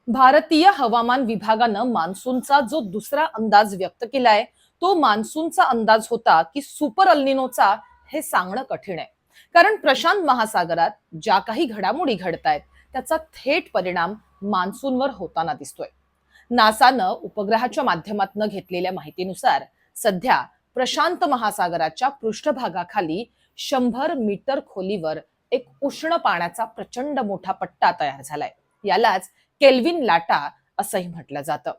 भारतीय हवामान विभागानं मान्सूनचा जो दुसरा अंदाज व्यक्त केलाय तो मान्सूनचा अंदाज होता की सुपर अल्निनोचा, हे सांगणं कठीण आहे. कारण प्रशांत महासागरात ज्या काही घडामोडी घडतायत त्याचा थेट परिणाम मान्सूनवर होताना दिसतोय. नासानं उपग्रहाच्या माध्यमातून घेतलेल्या माहितीनुसार सध्या प्रशांत महासागराच्या पृष्ठभागाखाली 100 मीटर खोलीवर एक उष्ण पाण्याचा प्रचंड मोठा पट्टा तयार झालाय. यालाच केल्विन लाटा असंही म्हटलं जातं.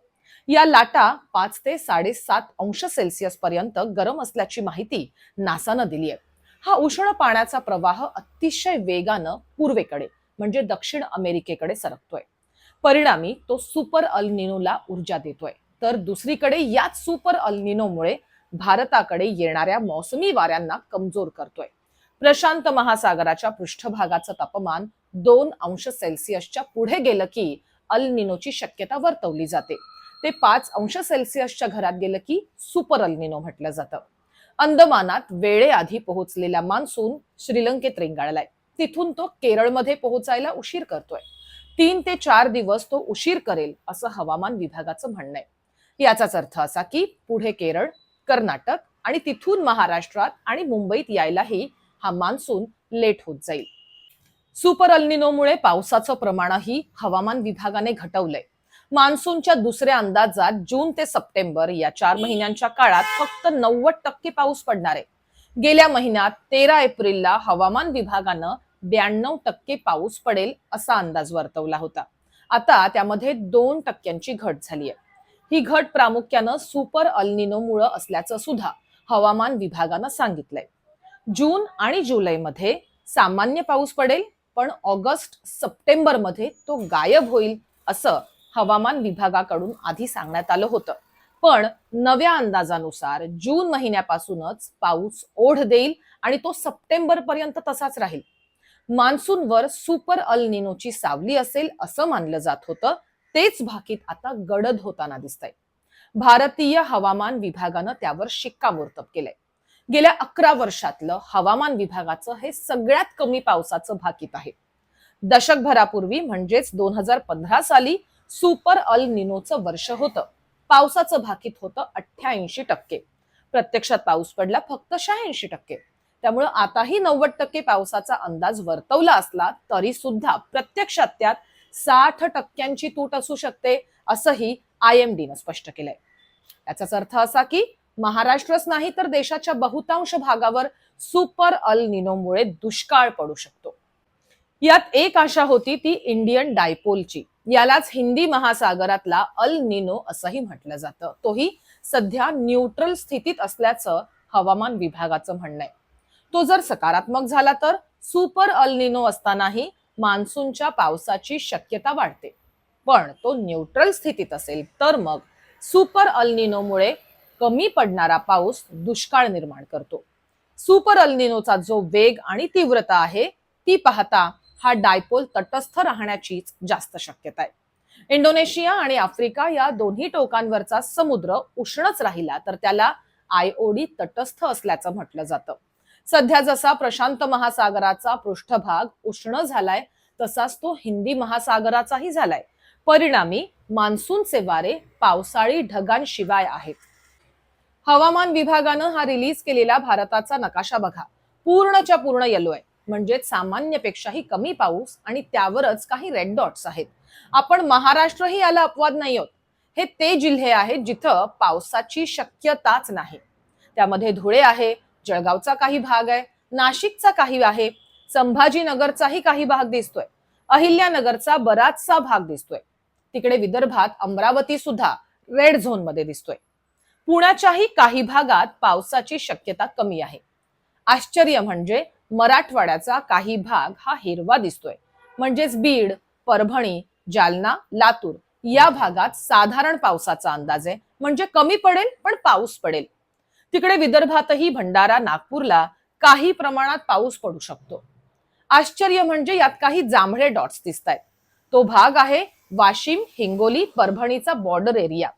या लाटा 5 ते 7.5 अंश सेल्सिअस पर्यंत गरम असल्याची माहिती नासानं दिली आहे. हा उष्ण पाण्याचा प्रवाह अतिशय वेगानं पूर्वेकडे म्हणजे दक्षिण अमेरिकेकडे सरकतोय. परिणामी तो सुपर अल निनोला ऊर्जा देतोय. तर दुसरीकडे याच सुपर अल निनोमुळे भारताकडे येणाऱ्या मोसमी वाऱ्यांना कमजोर करतोय. प्रशांत महासागराच्या पृष्ठभागाचं तापमान 2 अंश सेल्सिअसच्या पुढे गेलं की अल निनोची शक्यता वर्तवली जाते. ते 5 अंश सेल्सिअसच्या घरात गेलं की सुपर अल निनो म्हटलं जातं. अंदमानात वेळेआधी पोहोचलेला मान्सून श्रीलंकेत रेंगाळलाय. तिथून तो केरळमध्ये पोहोचायला उशीर करतोय. 3 ते 4 दिवस तो उशीर करेल असं हवामान विभागाचं म्हणणं आहे. याचाच अर्थ असा की पुढे केरळ, कर्नाटक आणि तिथून महाराष्ट्रात आणि मुंबईत यायलाही हा मान्सून लेट होत जाईल. सुपर अल्निनोमुळे पावसाचं प्रमाणही हवामान विभागाने घटवलंय. मान्सूनच्या दुसऱ्या अंदाजात जून ते सप्टेंबर या 4 महिन्यांच्या काळात फक्त 90% पाऊस पडणार आहे. गेल्या महिन्यात 13 एप्रिलला हवामान विभागानं 92% पाऊस पडेल असा अंदाज वर्तवला होता. आता त्यामध्ये 2% घट झाली आहे. ही घट प्रामुख्यानं सुपर अल्निनोमुळे असल्याचं सुद्धा हवामान विभागानं सांगितलंय. जून आणि जुलैमध्ये सामान्य पाऊस पडेल, पण ऑगस्ट सप्टेंबर मध्ये तो गायब होईल असं हवामान विभागाकडून आधी सांगण्यात आलं होतं. पण नव्या अंदाजानुसार जून महिन्यापासूनच पाऊस ओढ देईल आणि तो सप्टेंबर पर्यंत तसाच राहील. मान्सूनवर सुपर अल निनोची सावली असेल असं मानलं जात होतं, तेच भाकीत आता गडद होताना दिसतंय. भारतीय हवामान विभागानं त्यावर शिक्कामोर्तब केलंय. गेल्या 11 वर्षातलं हवामान विभागाचं हे सगळ्यात कमी पावसाचं भाकीत आहे. दशकभरापूर्वी म्हणजेच 2015 साली सुपर अल निनोचं वर्ष होतं. पावसाचं भाकीत होतं 88%. प्रत्यक्षात पाऊस पडला फक्त 86%. त्यामुळे आताही 90% पावसाचा अंदाज वर्तवला असला तरी सुद्धा प्रत्यक्षात त्यात 60% तूट असू शकते असंही IMDनं स्पष्ट केलंय. याचाच अर्थ असा की महाराष्ट्रच नाही तर देशाच्या बहुतांश भागावर सुपर अल निनोमुळे दुष्काळ पडू शकतो. यात एक आशा होती ती इंडियन डायपोलची. यालाच हिंदी महासागरातला अल निनो असंही म्हटलं जातं. तोही सध्या न्यूट्रल स्थितीत असल्याचं हवामान विभागाचं म्हणणं आहे. तो जर सकारात्मक झाला तर सुपर अल निनो असतानाही मान्सूनच्या पावसाची शक्यता वाढते. पण तो न्यूट्रल स्थितीत असेल तर मग सुपर अल निनोमुळे कमी पडणारा पाऊस दुष्काळ निर्माण करतो. सुपर अल निनोचा जो वेग आणि तीव्रता आहे ती पाहता हा डायपोल तटस्थ राहण्याचीच जास्त शक्यता आहे. इंडोनेशिया आणि आफ्रिका या दोन्ही टोकांवरचा समुद्र उष्णच राहिला तर त्याला IOD तटस्थ असल्याचं म्हटलं जातं. सध्या जसा प्रशांत महासागराचा पृष्ठभाग उष्ण झालाय तसाच तो हिंदी महासागराचाही झालाय. परिणामी मान्सूनचे वारे पावसाळी ढगांशिवाय आहेत. हवामान विभागानं हा रिलीज केलेला भारताचा नकाशा बघा. पूर्णच्या पूर्ण येलो आहे. म्हणजे सामान्यपेक्षाही कमी पाऊस आणि त्यावरच काही रेड डॉट्स आहेत. आपण महाराष्ट्रही याला अपवाद नाही आहोत. हे ते जिल्हे आहेत जिथं पावसाची शक्यताच नाही. त्यामध्ये धुळे आहे, जळगावचा काही भाग आहे, नाशिकचा काही आहे, संभाजीनगरचाही काही भाग दिसतोय, अहिल्यानगरचा बराचसा भाग दिसतोय. तिकडे विदर्भात अमरावती सुद्धा रेड झोन मध्ये दिसतोय. पुण्याच्याही काही भागात पावसाची शक्यता कमी आहे. आश्चर्य म्हणजे मराठवाड्याचा काही भाग हा हिरवा दिसतोय. म्हणजेच बीड, परभणी, जालना, लातूर या भागात साधारण पावसाचा अंदाज आहे. म्हणजे कमी पडेल पण पाऊस पडेल. तिकडे विदर्भातही भंडारा, नागपूरला काही प्रमाणात पाऊस पडू शकतो. आश्चर्य म्हणजे यात काही जांभळे डॉट्स दिसतायत. तो भाग आहे वाशिम, हिंगोली, परभणीचा बॉर्डर एरिया.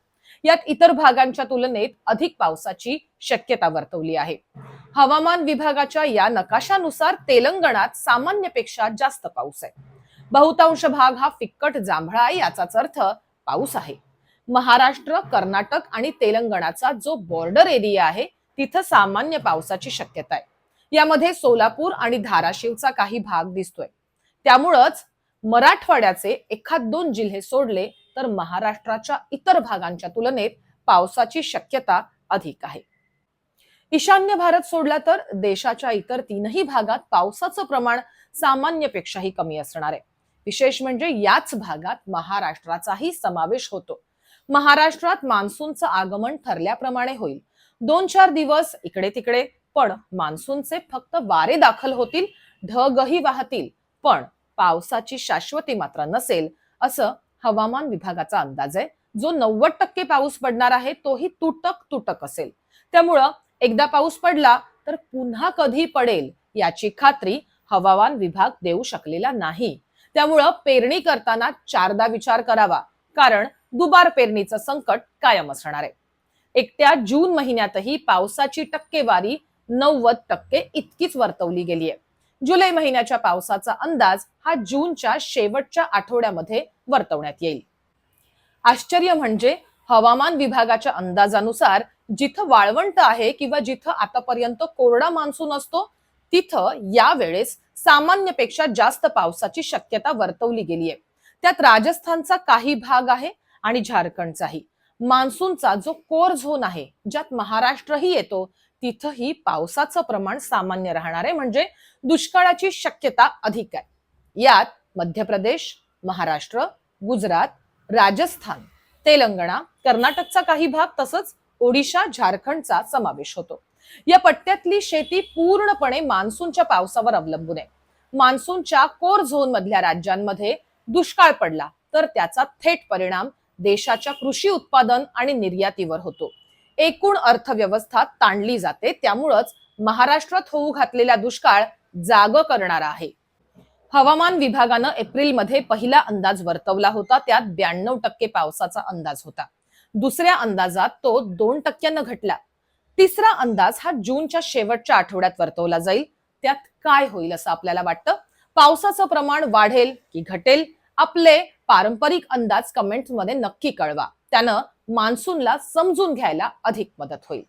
यात इतर भागांच्या तुलनेत अधिक पावसाची शक्यता वर्तवली आहे. हवामान विभागाच्या या नकाशानुसार तेलंगणात सामान्यपेक्षा जास्त पाऊस आहे. बहुतांश भाग हा फिक्कट जांभळा याचाच अर्थ पाऊस आहे. महाराष्ट्र, कर्नाटक आणि तेलंगणाचा जो बॉर्डर एरिया आहे तिथं सामान्य पावसाची शक्यता आहे. यामध्ये सोलापूर आणि धाराशिवचा काही भाग दिसतोय. त्यामुळंच मराठवाड्याचे एखाद दोन जिल्हे सोडले तर महाराष्ट्राच्या इतर भागांच्या तुलनेत पावसाची शक्यता अधिक आहे. ईशान्य भारत सोडला तर देशाच्या इतर तीनही भागात पावसाचं प्रमाण सामान्यपेक्षाही कमी असणार आहे. विशेष म्हणजे याच भागात महाराष्ट्राचाही समावेश होतो. महाराष्ट्रात मान्सूनचं आगमन ठरल्याप्रमाणे होईल. 2-4 दिवस इकडे तिकडे, पण मान्सूनचे फक्त वारे दाखल होतील, ढगही वाहतील, पण पावसाची शाश्वती मात्र नसेल, असं हवामान विभागाचा अंदाज आहे. जो 90% पाऊस पडणार आहे तोही तुटक तुटक असेल. त्यामुळं एकदा पाऊस पडला तर पुन्हा कधी पडेल याची खात्री हवामान विभाग देऊ शकलेला नाही. त्यामुळं पेरणी करताना चारदा विचार करावा, कारण दुबार पेरणीचं संकट कायम असणार आहे. एकट्या जून महिन्यातही पावसाची टक्केवारी 90% इतकीच वर्तवली गेली आहे. जुलै महिन्याच्या पावसाचा अंदाज हा जूनच्या शेवटच्या आठवड्यामध्ये वर्तवण्यात येईल. आश्चर्य म्हणजे हवामान विभागाच्या अंदाजानुसार जिथं वाळवंट आहे किंवा जिथं आतापर्यंत कोरडा मान्सून असतो तिथं यावेळेस सामान्यपेक्षा जास्त पावसाची शक्यता वर्तवली गेली आहे. त्यात राजस्थानचा काही भाग आहे आणि झारखंडचाही. मान्सूनचा जो कोर झोन आहे ज्यात महाराष्ट्रही येतो तिथंही पावसाचं प्रमाण सामान्य राहणार आहे, म्हणजे दुष्काळाची शक्यता अधिक आहे. यात मध्य प्रदेश, महाराष्ट्र, गुजरात, राजस्थान, तेलंगणा, कर्नाटकचा काही भाग तसंच ओडिशा, झारखंडचा समावेश होतो. या पट्ट्यातली शेती पूर्णपणे मान्सूनच्या पावसावर अवलंबून आहे. मान्सूनच्या कोर झोन मधल्या राज्यांमध्ये दुष्काळ पडला तर त्याचा थेट परिणाम देशाच्या कृषी उत्पादन आणि निर्यातीवर होतो. एकूण अर्थव्यवस्था ताणली जाते. त्यामुळेच महाराष्ट्रात होऊ घातलेला दुष्काळ जाग करणारा आहे. हवामान विभागानं एप्रिलमध्ये पहिला अंदाज वर्तवला होता, त्यात 92% पावसाचा अंदाज होता. दुसऱ्या अंदाजात तो 2% घटला. तिसरा अंदाज हा जूनच्या शेवटच्या आठवड्यात वर्तवला जाईल. त्यात काय होईल असं आपल्याला वाटतं? पावसाचं प्रमाण वाढेल की घटेल? आपले पारंपरिक अंदाज कमेंट्स मध्ये नक्की कळवा. त्यानं मान्सूनला समजून घ्यायला अधिक मदत होईल.